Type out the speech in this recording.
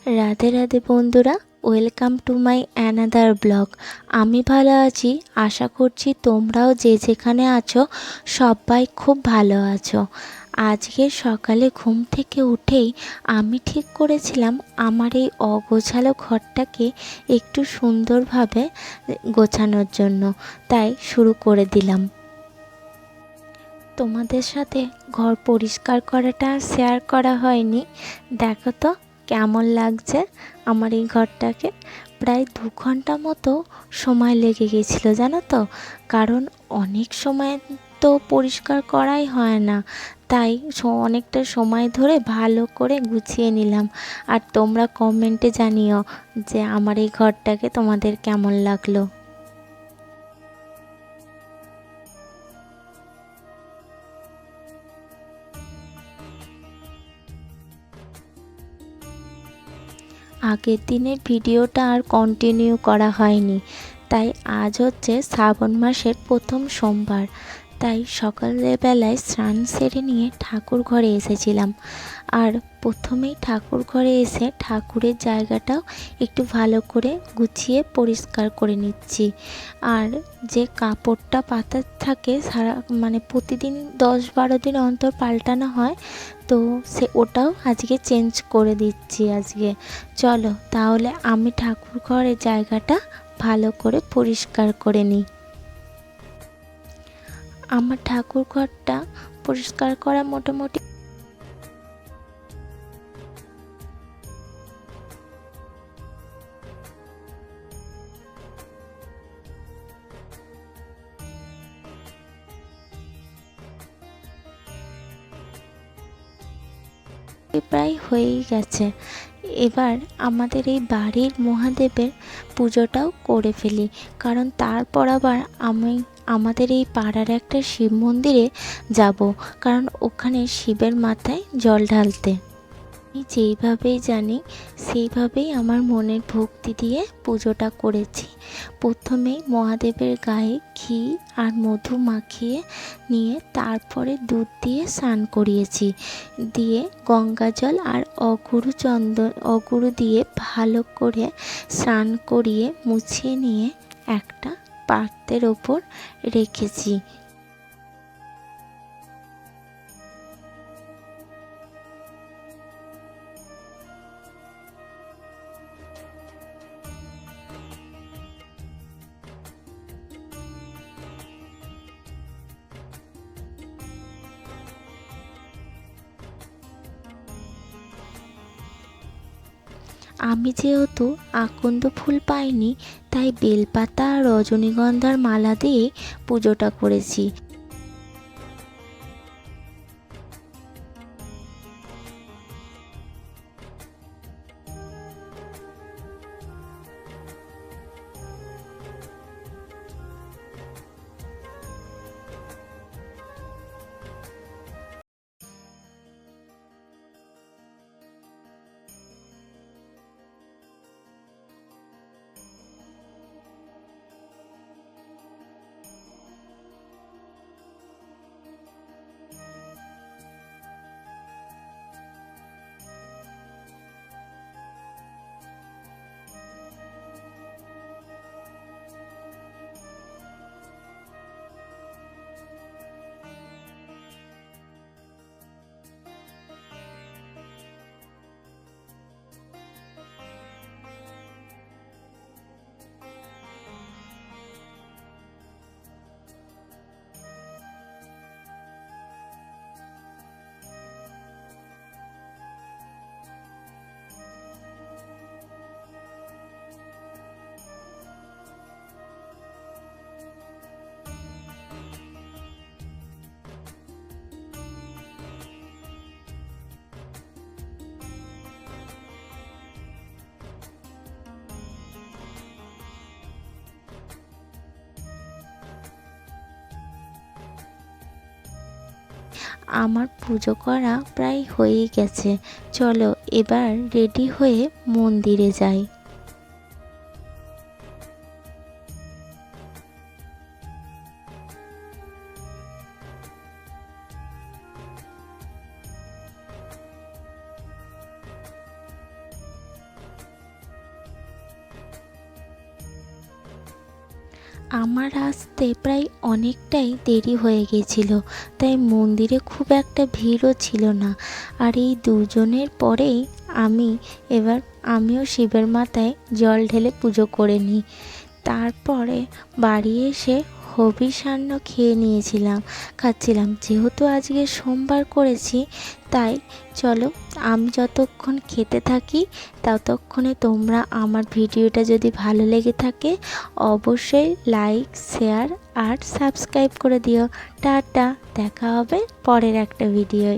রাধে রাধে বন্ধুরা, welcome to my another blog. আমি ভালো আছি, আশা করছি তোমরাও যে যেখানে আছো সবাই খুব ভালো আছো। আজকে সকালে ঘুম থেকে উঠেই আমি ঠিক করেছিলাম আমার এই অগোছালো ঘরটাকে একটু সুন্দরভাবে গোছানোর জন্য, তাই শুরু করে দিলাম। তোমাদের সাথে ঘর পরিষ্কার করাটা শেয়ার করা হয়নি। দেখো তো কেমন লাগছে আমার এই ঘরটাকে। প্রায় 2 ঘন্টা মতো সময় লেগে গেছিলো জানো তো, কারণ অনেক সময় তো পরিষ্কার করাই হয় না, তাই অনেকটা সময় ধরে ভালো করে গুছিয়ে নিলাম। আর তোমরা কমেন্টে জানিও যে আমার এই ঘরটাকে তোমাদের কেমন লাগলো। আগের দিনের ভিডিওটা আর কন্টিনিউ করা হয়নি, তাই আজ হচ্ছে শ্রাবণ মাসের প্রথম সোমবার। তাই সকালবেলায় স্নান সেরে নিয়ে ঠাকুর ঘরে এসেছিলাম। আর প্রথমেই ঠাকুর ঘরে এসে ঠাকুরের জায়গাটাও একটু ভালো করে গুছিয়ে পরিষ্কার করে নিচ্ছি। আর যে কাপড়টা পাতা থাকে সারা প্রতিদিন 10-12 দিন অন্তর পাল্টানো হয়, তো ওটাও আজকে চেঞ্জ করে দিচ্ছি আজকে। চলো তাহলে আমি ঠাকুর ঘরের জায়গাটা ভালো করে পরিষ্কার করে নিই। আমার ঠাকুর ঘরটা পরিষ্কার করা মোটামুটি প্রায় হয়েই গেছে। এবার আমাদের এই বাড়ির মহাদেবের পুজোটাও করে ফেলি, কারণ তারপর আবার আমি আমাদের এই পাড়ার একটা শিব মন্দিরে যাব, কারণ ওখানে শিবের মাথায় জল ঢালতে। আমি যেইভাবেই জানি সেইভাবেই আমার মনের ভক্তি দিয়ে পুজোটা করেছি। প্রথমেই মহাদেবের গায়ে ঘি আর মধু মাখিয়ে নিয়ে তারপরে দুধ দিয়ে স্নান করিয়েছি, দিয়ে গঙ্গা জল আর অগুরু দিয়ে ভালো করে স্নান করিয়ে মুছিয়ে নিয়ে একটা পাত্রের ওপর রেখেছি। আমি যেহেতু আকন্দ ফুল পাইনি, তাই বেলপাতা আর রজনীগন্ধার মালা দিয়ে পুজোটা করেছি। আমার পুজো করা প্রায় হয়েই গেছে। চলো এবার রেডি হয়ে মন্দিরে যাই। আমার আসতে প্রায় অনেকটাই দেরি হয়ে গেছিল, তাই মন্দিরে খুব একটা ভিড়ও ছিল না। আর এই দুজনের পরেই আমিও শিবের মাথায় জল ঢেলে পুজো করে নিই। তারপরে বাড়ি এসে হবিষান্ন খাচ্ছিলাম। যেহেতু আজকে সোমবার করেছি, তাই চলো আমি যতক্ষণ খেতে থাকি ততক্ষণে তোমরা আমার ভিডিওটা যদি ভালো লেগে থাকে অবশ্যই লাইক, শেয়ার আর সাবস্ক্রাইব করে দিও। টাটা, দেখা হবে পরের একটা ভিডিওয়।